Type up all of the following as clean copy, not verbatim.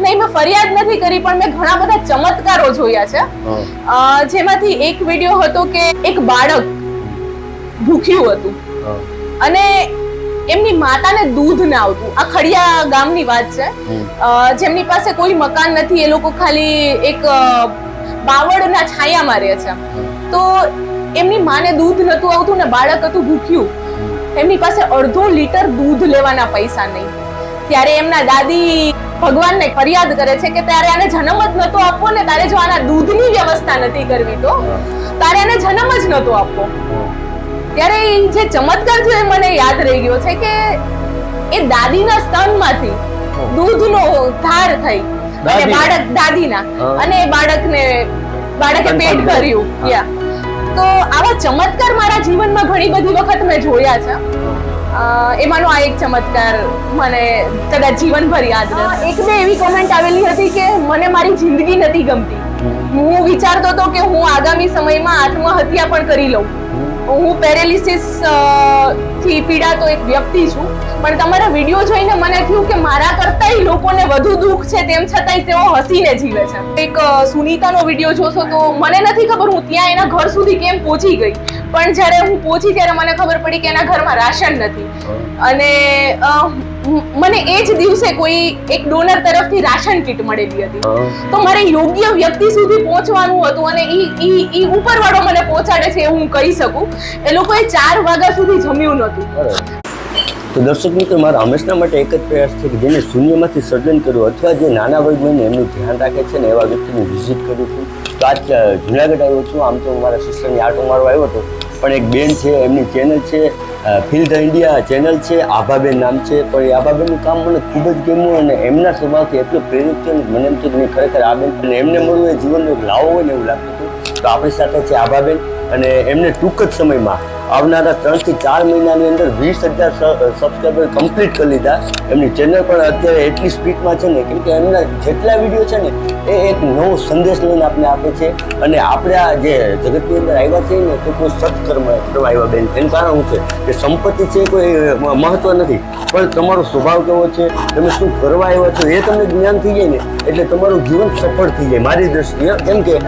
નહીં, મેં ફરિયાદ નથી કરી, પણ મેં ઘણા બધા ચમત્કારો જોયા છે. જેમાંથી એક વિડીયો હતો કે એક બાળક ભૂખ્યું હતું અને એમની માતાને દૂધ ના આવતું. આ ખડિયા ગામની વાત છે, જેમની પાસે કોઈ મકાન નથી. એ લોકો ખાલી એક બાવળના છાયામાં રહે છે. તો એમની માને દૂધ નતું આવતું ને બાળક હતું ભૂખ્યું. એમની પાસે અડધો લીટર દૂધ લેવાના પૈસા નહીં. ત્યારે એમના દાદી ભગવાનને ફરિયાદ કરે છે કે તારે આને જન્મ જ નતો આપવો ને, તારે જો આના દૂધની વ્યવસ્થા નથી કરવી તો તારે આને જન્મ જ નતો આપવો. ત્યારે જે ચમત્કાર છે મને યાદ રહી ગયો છે કે એ દાદીના સ્તનમાંથી દૂધનો ધાર થઈ અને બાળક દાદીના અને બાળકે પેટ ભર્યું. તો આવા ચમત્કાર મારા જીવનમાં ઘણી બધી વખત મેં જોયા છે. એમાંનો આ એક ચમત્કાર મને કદાચ જીવનભર યાદ રહેશે. એક બે એવી કોમેન્ટ આવેલી હતી કે મને મારી જિંદગી નથી ગમતી. હું વિચારતો હતો કે હું આગામી સમયમાં આત્મહત્યા પણ કરી લઉં. હું પેરેલિસિસ થી પીડાતો એક વ્યક્તિ છું, પણ તમારા વિડીયો જોઈને મને થયું કે મારા કરતાંય લોકોને વધુ દુઃખ છે, તેમ છતાંય તેઓ હસીને જીવે છે. એક સુનીતાનો વિડીયો જોશો તો મને નથી ખબર હું ત્યાં એના ઘર સુધી કેમ પહોંચી ગઈ, પણ જ્યારે હું પહોંચી ત્યારે મને ખબર પડી કે એના ઘરમાં રાશન નથી. અને મને એ જ દિવસે કોઈ એક ડોનર તરફથી રાશન કીટ મળેલી હતી. તો મારે યોગ્ય વ્યક્તિ સુધી પહોંચવાનું હતું અને ઈ ઉપરવાળો મને પહોંચાડે છે એવું હું કહી શકું. એ લોકોએ 4 વાગ્યા સુધી જમ્યું નહોતું. તો દર્શક મિત્રો, મારા હંમેશા માટે એક જ પ્રયાસ છે કે જેને શૂન્યમાંથી સર્જન કર્યું અથવા જે નાના વર્ગને એમનું ધ્યાન રાખે છે ને એવા વ્યક્તિની વિઝિટ કરું છું. તો આજ જુનાગઢ આવ્યો છું. આમ તો મારા સિસ્ટરની આટો મારવા આવ્યો હતો, પણ એક બેન છે, એમની ચેનલ છે ફીલ ધ ઇન્ડિયા ચેનલ છે, આભાબેન નામ છે. પણ એ આભાબેનનું કામ મને ખૂબ જ ગમ્યું અને એમના સ્વભાવથી એટલું પ્રેરિત થયું. મને એમ થયું કે ખરેખર આ બેન અને એમને મળવું એ જીવનનો એક લાવો હોય ને એવું લાગતું હતું. તો આપણી સાથે છે આભાબેન અને એમને ટૂંક જ સમયમાં આવનારા 3 થી 4 મહિનાની અંદર 20,000 સબસ્ક્રાઈબર કમ્પ્લીટ કરી લીધા. એમની ચેનલ પણ અત્યારે એટલી સ્પીડમાં છે ને, કેમ કે એમના જેટલા વિડીયો છે ને એ એક નવો સંદેશ લઈને આપણે આપે છે. અને આપણે આ જે જગતની અંદર આવ્યા છે ને તો કોઈ સત્કર્મ કરવા આવ્યા બેન. એનું કારણ શું છે કે સંપત્તિ છે કોઈ મહત્વ નથી, પણ તમારો સ્વભાવ કેવો છે, તમે શું કરવા આવ્યા છો એ તમને જ્ઞાન થઈ જાય ને એટલે તમારું જીવન સફળ થઈ જાય મારી દ્રષ્ટિએ. કેમ કે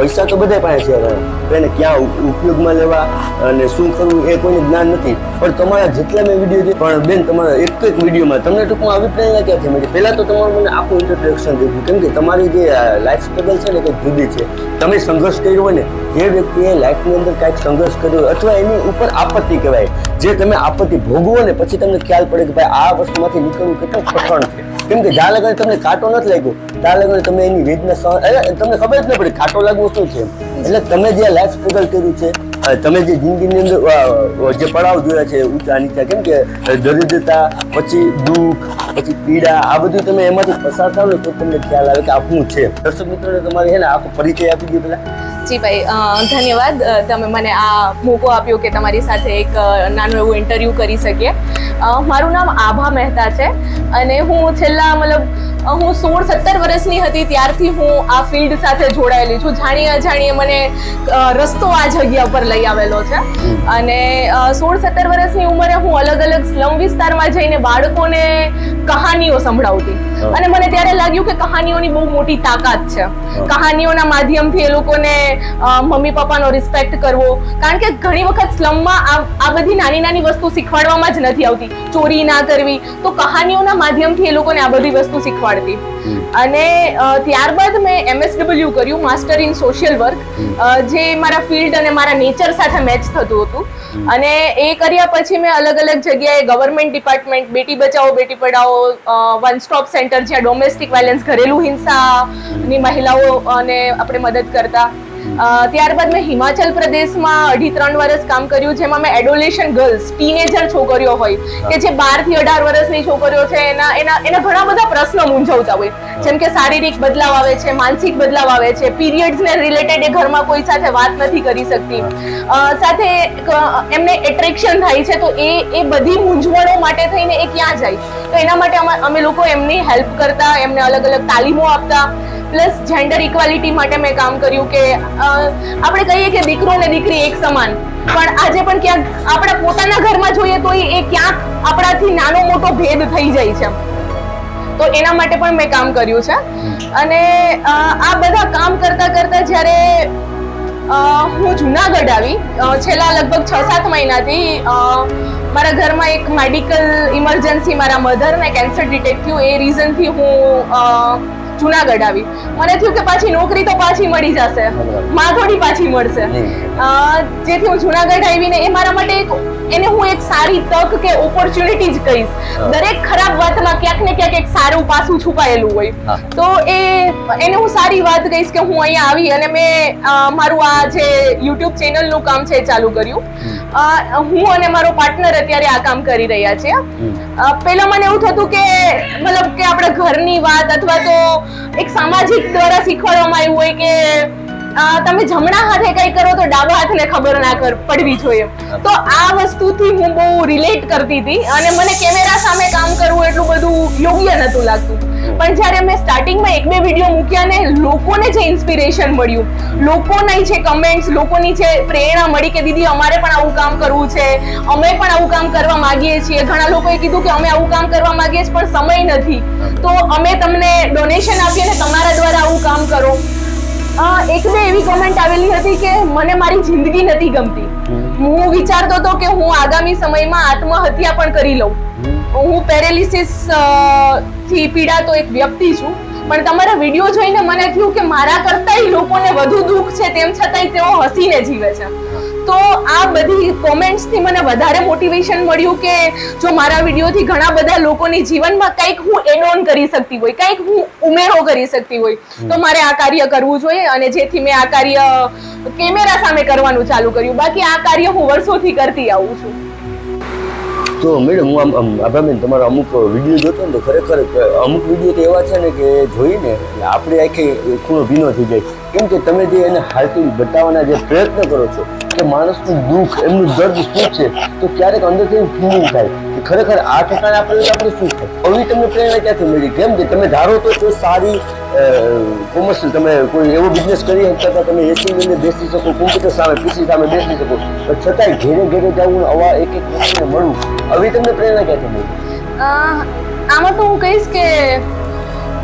પૈસા તો બધા પાસે છે, એને ક્યાં ઉપયોગમાં લેવા અને શું કરવું એ કોઈને જ્ઞાન નથી. પણ તમારા જેટલા મેં વિડીયો છે પણ બેન તમારા એક વિડીયોમાં તમને ટૂંકમાં અભિપ્રાય ક્યાંથી મળી? પહેલાં તો તમારું મને આખું ઇન્ટ્રોડક્શન દીધું, કેમ કે તમારી જે લાઈફ સ્ટ્રગલ છે ને કંઈક જુદી છે. તમે સંઘર્ષ કર્યો હોય ને, જે વ્યક્તિએ લાઈફની અંદર કાંઈક સંઘર્ષ કર્યો હોય અથવા એની ઉપર આપત્તિ કહેવાય, જે તમે આપત્તિ ભોગવો ને પછી તમને ખ્યાલ પડે કે ભાઈ આ વસ્તુમાંથી નીકળવું કેટલું કઠણ છે. કેમ કે જ્યાં લગન તમને કાંટો નથી લાગ્યો ત્યાં લગન તમે એની વેદના તમને ખબર જ ન પડે કાંટો લાગવું શું છે. એટલે તમે જે લાઈફ સ્ટ્રગલ કર્યું છે, તમે જે જિંદગીની અંદર જે પડાવ જોયા છે ઊંચા નીચા, કેમ કે દરિદ્રતા પછી દુઃખ પછી પીડા, આ બધું તમે એમાંથી પસાર થાવ ને તો તમને ખ્યાલ આવે કે આ શું છે. દર્શક મિત્રોને તમારે છે ને આખો પરિચય આપી દો પેલા. જી ભાઈ, ધન્યવાદ. તમે મને આ મોકો આપ્યો કે તમારી સાથે એક નાનું એવું ઇન્ટરવ્યૂ કરી શકીએ. મારું નામ આભા મહેતા છે અને હું છેલ્લા હું 16-17 વર્ષની હતી ત્યારથી હું આ ફિલ્ડ સાથે જોડાયેલી છું. જાણીએ અજાણીએ મને રસ્તો આ જગ્યા પર લઈ આવેલો છે અને 16-17 વર્ષની ઉંમરે હું અલગ અલગ સ્લમ વિસ્તારમાં જઈને બાળકોને કહાનીઓ સંભળાવતી અને મને ત્યારે લાગ્યું કે કહાનીઓની બહુ મોટી તાકાત છે. કહાનીઓના માધ્યમથી એ લોકોને મમ્મી પપ્પાનો રિસ્પેક્ટ કરવો, કારણ કે ઘણી વખત સ્લમમાં આ બધી નાની નાની વસ્તુ શીખવાડવામાં જ નથી આવતી. ચોરી ના કરવી, તો કહાનીઓના માધ્યમથી એ લોકોને આ બધી વસ્તુ શીખવાડતી. અને ત્યારબાદ મેં MSW કર્યું, માસ્ટર ઇન સોશિયલ વર્ક, જે મારા ફિલ્ડ અને મારા નેચર સાથે મેચ થતું હતું. અને એ કર્યા પછી મેં અલગ અલગ જગ્યાએ government department, Beti Bachao Beti Padhao, one stop centre જ્યાં ડોમેસ્ટિક વાયલન્સ ઘરેલું હિંસાની મહિલાઓને આપણે મદદ કરતા. ત્યારબાદ મેં હિમાચલ પ્રદેશમાં 2.5-3 વર્ષ કામ કર્યું, જેમાં મેં એડોલેશન ગર્લ્સ, ટીનેજર છોકરીઓ હોય કે જે 12 થી 18 વર્ષની છોકરીઓ છે, એના ઘણા બધા પ્રશ્નો મૂંઝવતા હોય, જેમ કે શારીરિક બદલાવ આવે છે, માનસિક બદલાવ આવે છે, પીરિયડ્સ ને રિલેટેડ એ ઘરમાં કોઈ સાથે વાત નથી કરી શકતી, સાથે એમને એટ્રેક્શન થાય છે, તો એ બધી મૂંઝવણો માટે થઈને એ ક્યાં જાય, તો એના માટે અમે લોકો એમની હેલ્પ કરતા, એમને અલગ અલગ તાલીમો આપતા. પ્લસ જેન્ડર ઇક્વાલિટી માટે મેં કામ કર્યું કે આપણે કહીએ કે દીકરો ને દીકરી એક સમાન, પણ આજે પણ ક્યાંક આપણા પોતાના ઘરમાં જોઈએ તો એ ક્યાંક આપણાથી નાનો મોટો ભેદ થઈ જાય છે. તો એના માટે પણ મેં કામ કર્યું છે. અને આ બધા કામ કરતા કરતા જ્યારે હું જુનાગઢ આવી છેલ્લા લગભગ 6-7 મહિનાથી મારા ઘરમાં એક મેડિકલ ઇમરજન્સી, મારા મધરને કેન્સર ડિટેક્ટ થયું, એ રીઝનથી હું જુનાગઢ આવી. મને થયું કે પાછી નોકરી તો પાછી મળી જશે, માં થોડી પાછી મળશે. જેથી હું જુનાગઢ આવીને એ મારા માટે એને હું એક સારી તક કે ઓપોર્ચ્યુનિટી જ કહીશ. દરેક ખરાબ વાતમાં ક્યાંક ને ક્યાંક એક સારું પાસું છુપાયેલું હોય, તો એને હું સારી વાત કહીશ કે હું અહીંયા આવી અને મેં મારું આ જે યુટ્યુબ ચેનલનું કામ છે એ ચાલુ કર્યું. હું અને મારો પાર્ટનર અત્યારે આ કામ કરી રહ્યા છીએ. પહેલા મને એવું થતું કે મતલબ કે આપણા ઘરની વાત અથવા તો એક સામાજિક દ્વારા શીખવાડવામાં આવ્યું હોય કે તમે જમણા હાથે કઈ કરો તો ડાબા હાથને ખબર ના પડવી જોઈએ. તો આ વસ્તુથી હું બહુ રિલેટ કરતી હતી અને મને કેમેરા સામે કામ કરવું એટલું બધું યોગ્ય નતું લાગતું. પણ જ્યારે મેં સ્ટાર્ટિંગમાં 1-2 વિડીયો મૂક્યા ને લોકોને જે ઇન્સ્પિરેશન મળ્યું, લોકોની જે કમેન્ટ્સ, લોકોની જે પ્રેરણા મળી કે દીદી અમારે પણ આવું કામ કરવું છે, અમે પણ આવું કામ કરવા માંગીએ છીએ. ઘણા લોકોએ કીધું કે અમે આવું કામ કરવા માંગીએ છીએ પણ સમય નથી, તો અમે તમને ડોનેશન આપીએ ને તમારા દ્વારા આવું કામ કરો. 1-2 એવી કોમેન્ટ આવેલી હતી કે મને મારી જિંદગી નથી ગમતી. હું વિચારતો હતો કે હું આગામી સમયમાં આત્મહત્યા પણ કરી લઉં. હું પેરેલિસિસ થી પીડાતો એક વ્યક્તિ છું, પણ તમારા વિડીયો જોઈને મને થયું કે મારા કરતાંય લોકોને વધુ દુઃખ છે, તેમ છતાંય તેઓ હસીને જીવે છે. તો આ બધી કોમેન્ટ્સ થી મને વધારે મોટિવેશન મળ્યું કે જો મારા વિડીયોથી ઘણા બધા લોકોની જીવનમાં કંઈક હું એડ ઓન કરી શકતી હોય, કંઈક હું ઉમેરો કરી શકતી હોય, તો મારે આ કાર્ય કરવું જોઈએ. અને જેથી મેં આ કાર્ય કેમેરા સામે કરવાનું ચાલુ કર્યું. બાકી આ કાર્ય હું વર્ષોથી કરતી આવું છું. તો મેડમ હું આભાબેન તમારો અમુક વિડીયો જોતો ને તો ખરેખર અમુક વિડીયો તો એવા છે ને કે જોઈને આપણે આખી ખૂણો ભીનો થઈ જાય. કેમ કે તમે જે એને હાલતું બતાવવાના જે પ્રયત્ન કરો છો કે માણસનું દુઃખ, એમનું દર્દ શું છે, તો ક્યારેક અંદરથી ફીલિંગ થાય કે ખરેખર આ ઠેકાણે આપણે શું થાય. હવે તમને પ્રેરણા ક્યાંથી મળી? કેમ કે તમે ધારો તો કોઈ સારી કોમર્શિયલ તમે કોઈ એવો બિઝનેસ કરી શકતા તમે એસી લઈને બેસી શકો, કોમ્પ્યુટર સામે પીસી સામે બેસી શકો, પણ છતાંય ઘેરે જવું, આવા એક વ્યક્તિને મળવું, હવે તમને પ્રેરણા ક્યાંથી મળી? આમાં તો હું કહીશ કે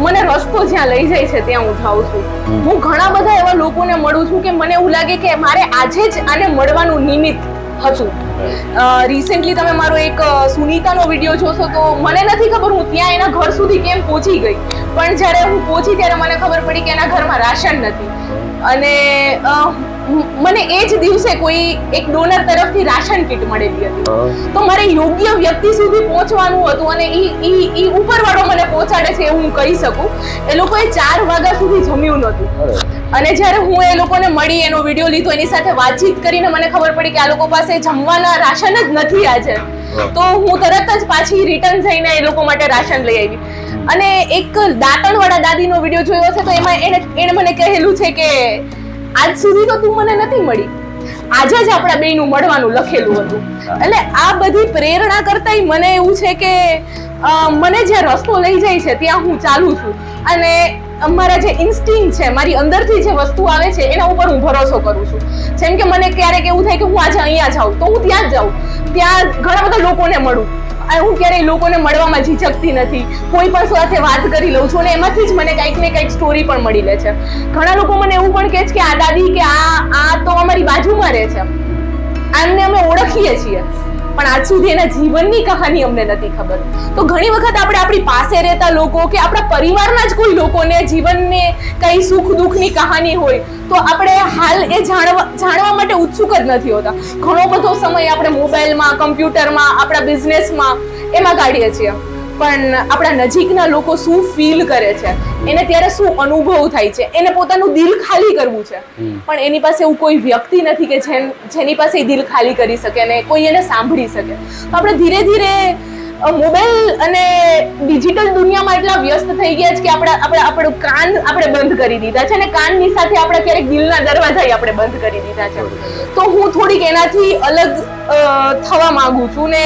મને રસ્તો જ્યાં લઈ જાય છે ત્યાં હું જાઉં છું. હું ઘણા બધા એવા લોકોને મળું છું કે મને એવું લાગે કે મારે આજે જ આને મળવાનું નિમિત્ત હતું. રિસેન્ટલી તમે મારો એક સુનીતાનો વિડીયો જોશો તો મને નથી ખબર હું ત્યાં એના ઘર સુધી કેમ પહોંચી ગઈ, પણ જ્યારે હું પહોંચી ત્યારે મને ખબર પડી કે એના ઘરમાં રાશન નથી. અને મને એ જ દિવસે કોઈ એક ડોનર તરફથી રાશન કીટ મળેલી હતી. તો મારે યોગ્ય વ્યક્તિ સુધી પહોંચવાનું હતું અને ઈ ઉપરવાળો મને પહોંચાડે છે એવું હું કહી શકું. એ લોકોએ 4 વાગ્યા સુધી જમ્યું નહોતું. અને જ્યારે હું એ લોકોને મળી, એનો વિડીયો લીધો, એની સાથે વાતચીત કરીને મને ખબર પડી કે આ લોકો પાસે જમવાના રાશન જ નથી આજે. તો હું તરત જ પાછી રિટર્ન જઈને એ લોકો માટે રાશન લઈ આવી. અને એક દાંતણવાળા દાદીનો વિડીયો જોયો હશે તો એમાં એને મને કહેલું છે કે આજ સુધી તો તું મને નથી મળી, આજે જ આપણા બેયનું મળવાનું લખેલું હતું. એટલે આ બધી પ્રેરણા કરતાંય મને એવું છે કે મને જે રસ્તો લઈ જાય છે ત્યાં હું ચાલુ છું. અને મારા જે ઇન્સ્ટિંક્ટ છે, મારી અંદરથી જે વસ્તુ આવે છે એના ઉપર હું ભરોસો કરું છું. જેમ કે મને ક્યારેક એવું થાય કે હું આજે અહીંયા જાઉં તો હું ત્યાં જ જાઉં, ત્યાં ઘણા બધા લોકોને મળું. હું ક્યારેય લોકોને મળવામાં ઝીઝકતી નથી, કોઈ પણ સાથે વાત કરી લઉં છું અને એમાંથી જ મને કંઈક ને કંઈક સ્ટોરી પણ મળી લે છે. ઘણા લોકો મને એવું પણ કહે છે કે આ દાદી કે આ તો અમારી બાજુમાં રહે છે, આમને અમે ઓળખીએ છીએ, પણ આજ સુધી એના જીવનની કહાની અમને નથી ખબર. તો ઘણી વખત આપણે આપણી પાસે રહેતા લોકો કે આપણા પરિવારના જ કોઈ લોકોને જીવનને કઈ સુખ દુઃખની કહાની હોય તો આપણે હાલ એ જાણવા માટે ઉત્સુક જ નથી હોતા. ઘણો બધો સમય આપણે મોબાઈલમાં, કમ્પ્યુટરમાં, આપણા બિઝનેસમાં એમાં કાઢીએ છીએ. પણ આપણા નજીકના લોકો શું ફીલ કરે છે, એને ત્યારે શું અનુભવ થાય છે, એને પોતાનું દિલ ખાલી કરવું છે, પણ એની પાસે એવું કોઈ વ્યક્તિ નથી કે જેની પાસે એ દિલ ખાલી કરી શકે અને કોઈ એને સાંભળી શકે. તો આપણે ધીરે ધીરે મોબાઈલ અને ડિજિટલ દુનિયામાં એટલા વ્યસ્ત થઈ ગયા છે કે આપણું કાન આપણે બંધ કરી દીધા છે અને કાનની સાથે આપણે ક્યારેક દિલના દરવાજા આપણે બંધ કરી દીધા છે. તો હું થોડીક એનાથી અલગ થવા માંગુ છું ને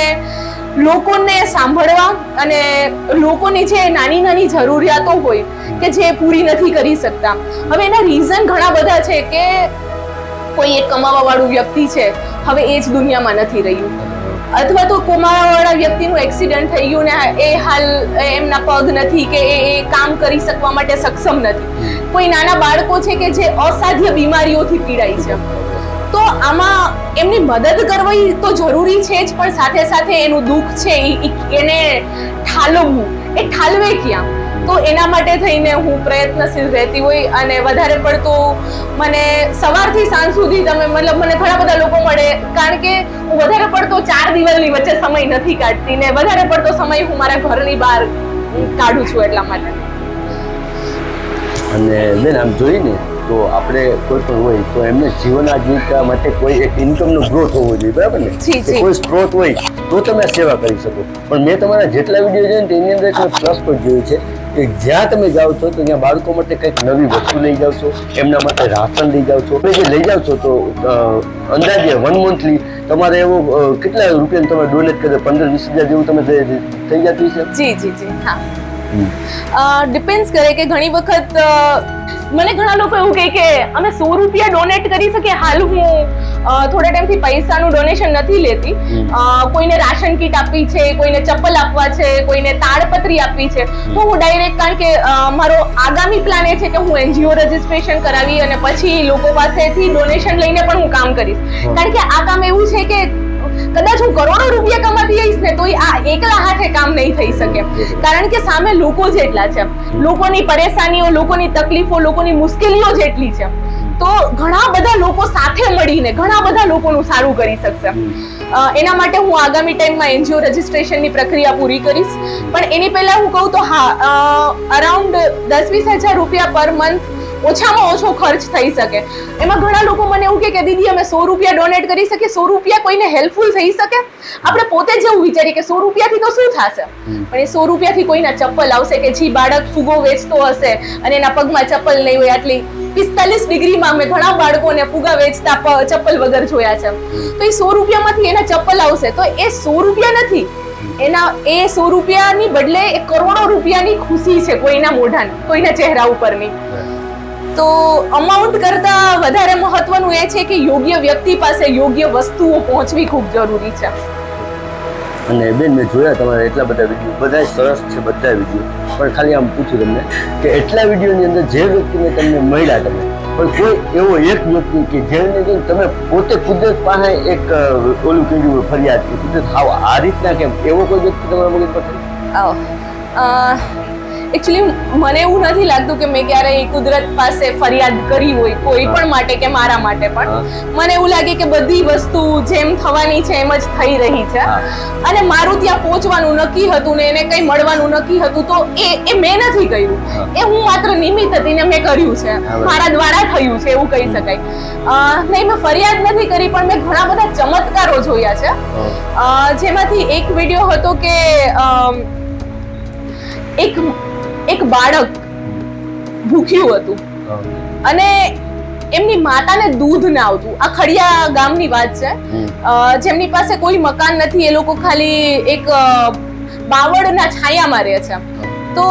લોકોને સાંભળવા અને લોકોની જે નાની નાની જરૂરિયાતો હોય કે જે પૂરી નથી કરી શકતા. હવે એના રીઝન ઘણા બધા છે કે કોઈ એક કમાવા વાળું વ્યક્તિ છે, હવે એ જ દુનિયામાં નથી રહ્યું, અથવા તો કોમાવાળા વ્યક્તિનું એક્સિડન્ટ થઈ ગયું ને એ હાલ એમના પગ નથી કે એ કામ કરી શકવા માટે સક્ષમ નથી, કોઈ નાના બાળકો છે કે જે અસાધ્ય બીમારીઓથી પીડાય છે, તો આમાં એમની મદદ કરવી તો જરૂરી છે જ, પણ સાથે સાથે એનું દુઃખ છે એને ઠાલવવું, એ ઠાલવે ક્યાં? તો એના માટે થઈને હું પ્રયત્નશીલ રહેતી હોય અને વધારે પડતો મને સવારથી સાંજ સુધી તમે મતલબ મને ઘણા બધા લોકો મળે, કારણ કે હું વધારે પડતો 4 દિવાલની વચ્ચે સમય નથી કાઢતી ને વધારે પડતો સમય હું મારા ઘરની બહાર કાઢું છું એટલા માટે. અને બેન આમ જોઈને તો આપણે કોઈ પણ હોય તો એમને જીવન આજીવિકા માટે કોઈ એક ઇન્કમનો ગ્રોથ હોવો જોઈએ, બરાબર ને? કોઈ સ્ત્રોત હોય તો તમે સેવા કરી શકો. પણ મેં તમારા જેટલા વિડીયો જોયા ને એની અંદર એક પ્લસ પોઈન્ટ જોયું છે કે જ્યાં તમે જાઓ છો તો ત્યાં બાળકો માટે કંઈક નવી વસ્તુ લઈ જાઓ છો, એમના માટે રાશન લઈ જાઓ છો. તમે જે લઈ જાઓ છો તો અંદાજે 1 મંથલી તમારે એવો કેટલા રૂપિયા તમે ડોનેટ કરે? 15-20 હજાર જેવું તમે થઈ જતું છે? જી હા. ડિપેન્ડ્સ કરે કે ઘણી વખત મને ઘણા લોકો એવું કહે કે અમે 100 રૂપિયા ડોનેટ કરી શકીએ. હાલ હું થોડા ટાઈમથી પૈસાનું ડોનેશન નથી લેતી. કોઈને રાશન કીટ આપવી છે, કોઈને ચપ્પલ આપવા છે, કોઈને તાડપત્રી આપવી છે, તો હું ડાયરેક્ટ, કારણ કે મારો આગામી પ્લાન એ છે કે હું NGO રજીસ્ટ્રેશન કરાવી અને પછી લોકો પાસેથી ડોનેશન લઈને પણ હું કામ કરીશ. કારણ કે આ કામ એવું છે કે કદાચ હું કરોડો રૂપિયા કમાતી આવીશ ને તો આ એકલા હાથે કામ નહીં થઈ શકે, કારણ કે સામે લોકો જેટલા છે, લોકોની પરેશાનીઓ, લોકોની તકલીફો, લોકોની મુશ્કેલીઓ જેટલી છે, તો ઘણા બધા લોકો સાથે મળીને ઘણા બધા લોકોનું સારું કરી શકશે. એના માટે હું આગામી ટાઈમમાં NGO રજીસ્ટ્રેશનની પ્રક્રિયા પૂરી કરીશ. પણ એની પહેલા હું કહું તો હા, અરાઉન્ડ 10-20 હજાર રૂપિયા પર મંથ ઓછામાં ઓછો ખર્ચ થઈ શકે. એમાં ઘણા લોકો મને એવું કે દીદી અમે 100 રૂપિયા ડોનેટ કરી શકીએ, 100 રૂપિયા કોઈને હેલ્પફુલ થઈ શકે? આપણે પોતે જ એવું વિચારીએ કે 100 રૂપિયાથી તો શું થશે, પણ એ 100 રૂપિયાથી કોઈના ચપ્પલ આવશે કે જે બાળક ફુગો વેચતો હશે અને એના પગમાં ચપ્પલ નહીં હોય. આટલી 45 ડિગ્રીમાં અમે ઘણા બાળકોને ફુગા વેચતા ચપ્પલ વગર જોયા છે, તો એ 100 રૂપિયામાંથી એના ચપ્પલ આવશે, તો એ 100 રૂપિયા નથી, એના એ 100 રૂપિયાની બદલે એ કરોડો રૂપિયાની ખુશી છે કોઈના મોઢાની, કોઈના ચહેરા ઉપરની. તો અમાઉન્ટ કરતા વધારે મહત્વનું એ છે કે યોગ્ય વ્યક્તિ પાસે યોગ્ય વસ્તુઓ પહોંચવી ખૂબ જરૂરી છે. અને બેન મેં જોયા તમારા એટલા બધા વિડીયો, બધા સરસ છે બધા વિડીયો, પણ ખાલી આમ પૂછું તમને કે એટલા વિડીયોની અંદર જે વ્યક્તિને તમને મળ્યા તમે, પણ કોઈ એવો એક વ્યક્તિ કે જેને તમે પોતે કુદરત પાસે એક ઓલું કર્યું ફરિયાદ કે કુદરત હાવ આ રીતના કેમ, એવો કોઈ વ્યક્તિ તમારા મગજ પર? એકચ્યુઅલી મને એવું નથી લાગતું કે મેં ક્યારેય કુદરત પાસે ફરિયાદ કરી હોય કોઈ પણ માટે કે મારા માટે. પણ મને એવું લાગે કે બધી વસ્તુ જેમ થવાની છે એમ જ થઈ રહી છે, અને મારું ત્યાં પહોંચવાનું નક્કી હતું ને એને કંઈ મળવાનું નક્કી હતું, તો એ મેં નથી કર્યું, એ હું માત્ર નિમિત્ત હતી ને મેં કર્યું છે, મારા દ્વારા થયું છે એવું કહી શકાય. નહીં, મેં ફરિયાદ નથી કરી, પણ મેં ઘણા બધા ચમત્કારો જોયા છે. જેમાંથી એક વિડીયો હતો કે એક બાળક ભૂખ્યું હતું અને એમની માતાને દૂધ ના આવતું. આ ખડિયા ગામની વાત છે, જેમની પાસે કોઈ મકાન નથી, એ લોકો ખાલી એક બાવળના છાયામાં રહે છે. તો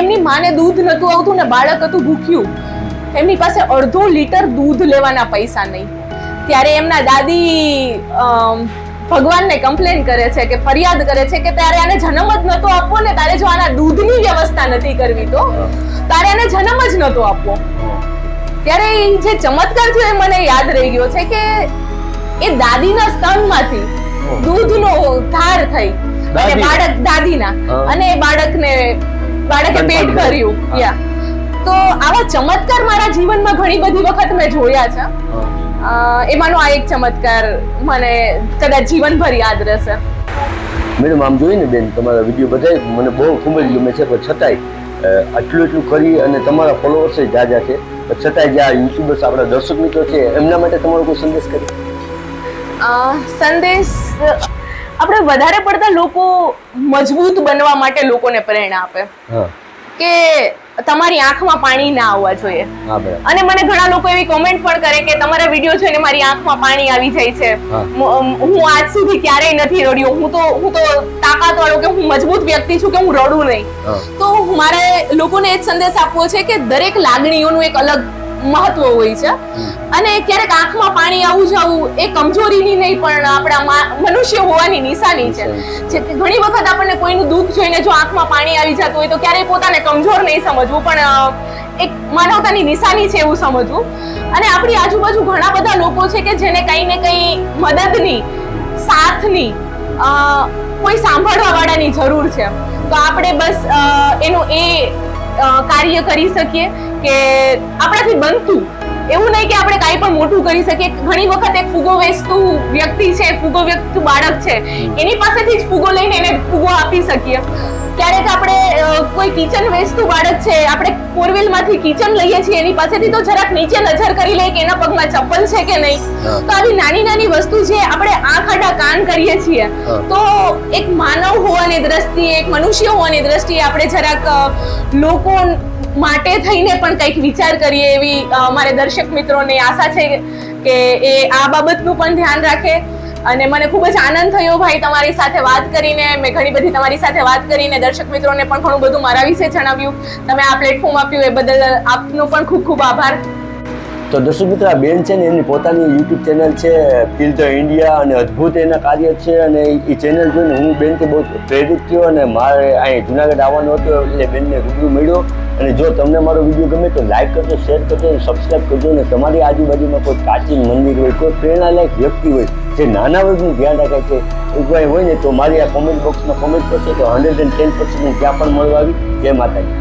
એમની માને દૂધ નતું આવતું ને બાળક હતું ભૂખ્યું, એમની પાસે અડધો લીટર દૂધ લેવાના પૈસા નહીં. ત્યારે એમના દાદી ભગવાનને કમ્પ્લેન કરે છે કે ફરિયાદ કરે છે કે તારે આને જન્મ જ નતો આપવો ને, તારે જો આના દૂધની વ્યવસ્થા નથી કરવી તો તારે આને જન્મ જ નતો આપવો. ત્યારે જે ચમત્કાર થયો એ મને યાદ રહી ગયો છે કે એ દાદીના સ્તનમાંથી દૂધનો ધાર થઈ અને બાળક દાદીના, અને એ બાળકે પેટ ભર્યું. તો આવા ચમત્કાર મારા જીવનમાં ઘણી બધી વખત મેં જોયા છે. એમાંનો આ એક ચમત્કાર મને કદાચ જીવનભર યાદ રહેશે. મેડમ આમ જોઈને બેન તમારા વિડીયો બધા મને બહુ ખૂબ જ ગમે છે, પણ છતાંય આટલું કરી અને તમારા ફોલોઅર્સ જાજા છે, પણ છતાંય જે આ યુટ્યુબર્સ આપણા દર્શક મિત્રો છે એમના માટે તમારો કોઈ સંદેશ કરી? સંદેશ આપણે વધારે પડતા લોકો મજબૂત બનવા માટે લોકોને પ્રેરણા આપે કે તમારી આંખમાં પાણી ના આવવા જોઈએ. અને મને ઘણા લોકો એવી કોમેન્ટ પણ કરે કે તમારા વિડીયો જોઈને મારી આંખમાં પાણી આવી જાય છે, હું આજ સુધી ક્યારેય નથી રડ્યો, હું તો તાકાત વાળો કે હું મજબૂત વ્યક્તિ છું કે હું રડું નહીં. તો મારે લોકોને એ જ સંદેશ આપવો છે કે દરેક લાગણીઓનું એક અલગ મહત્વ હોય છે. અને ક્યારેક આંખમાં પાણી આવું જવું એ કમજોરીની નહીં પણ આપણા મનુષ્ય હોવાની નિશાની છે. જે ઘણી વખત આપણને કોઈનું દુઃખ જોઈને જો આંખમાં પાણી આવી જતું હોય તો ક્યારેય પોતાને કમજોર નહીં સમજવું પણ એક માનવતાની નિશાની છે એવું સમજવું. અને આપણી આજુબાજુ ઘણા બધા લોકો છે કે જેને કંઈ ને કંઈ મદદની, સાથની, કોઈ સાંભળવા વાળાની જરૂર છે. તો આપણે બસ એનું એ કાર્ય કરી શકીએ કે આપણાથી બનતું એવું નહીં કે આપણે કાંઈ પણ મોટું કરી શકીએ. ઘણી વખત એક ફૂગો વેચતું વ્યક્તિ છે, ફૂગો વેચતું બાળક છે, એની પાસેથી જ ફૂગો લઈને એને ફૂગો આપી શકીએ. ક્યારેક આપણે કોઈ કિચન વેચતું બાળક છે, આપણે ફોર વ્હીલ માંથી કિચન લઈએ છીએ એની પાસેથી તો જરાક નીચે નજર કરી લઈએ કે એના પગમાં ચપ્પલ છે કે નહીં. તો આવી નાની નાની વસ્તુ છે આપણે આંખ આડા કાન કરીએ છીએ. તો એક માનવ હોવાની દ્રષ્ટિએ, એક મનુષ્ય હોવાની દ્રષ્ટિએ આપણે જરાક લોકો માટે થઈને પણ કંઈક વિચાર કરીએ એવી અમારે દર્શક મિત્રોને આશા છે કે એ આ બાબતનું પણ ધ્યાન રાખે. અને મને ખૂબ જ આનંદ થયો ભાઈ તમારી સાથે વાત કરીને. મેં ઘણી બધી તમારી સાથે વાત કરીને દર્શક મિત્રોને પણ ઘણું બધું મારા વિશે જણાવ્યું. તમે આ પ્લેટફોર્મ આપ્યું એ બદલ આપનો પણ ખૂબ ખૂબ આભાર. તો દર્શક મિત્રો, આ બેન છે ને એમની પોતાની યુટ્યુબ ચેનલ છે ફીલ ધ ઇન્ડિયા, અને અદ્ભુત એના કાર્ય છે. અને એ ચેનલ જોઈને હું બેનથી બહુ પ્રેરિત થયો અને મારે અહીં જુનાગઢ આવવાનો હતો એટલે બેનને રૂબરૂ મળ્યો. અને જો તમને મારો વિડીયો ગમે તો લાઈક કરજો, શેર કરજો, સબસ્ક્રાઈબ કરજો. અને તમારી આજુબાજુમાં કોઈ પ્રાચીન મંદિર હોય, કોઈ પ્રેરણાલાયક વ્યક્તિ હોય જે નાના વર્ગનું ધ્યાન રાખે છે એવું કોઈ હોય ને તો મારી આ કોમેન્ટ બોક્સમાં કોમેન્ટ કરશે તો 110% હું ત્યાં પણ મળવા આવી. જય માતાજી.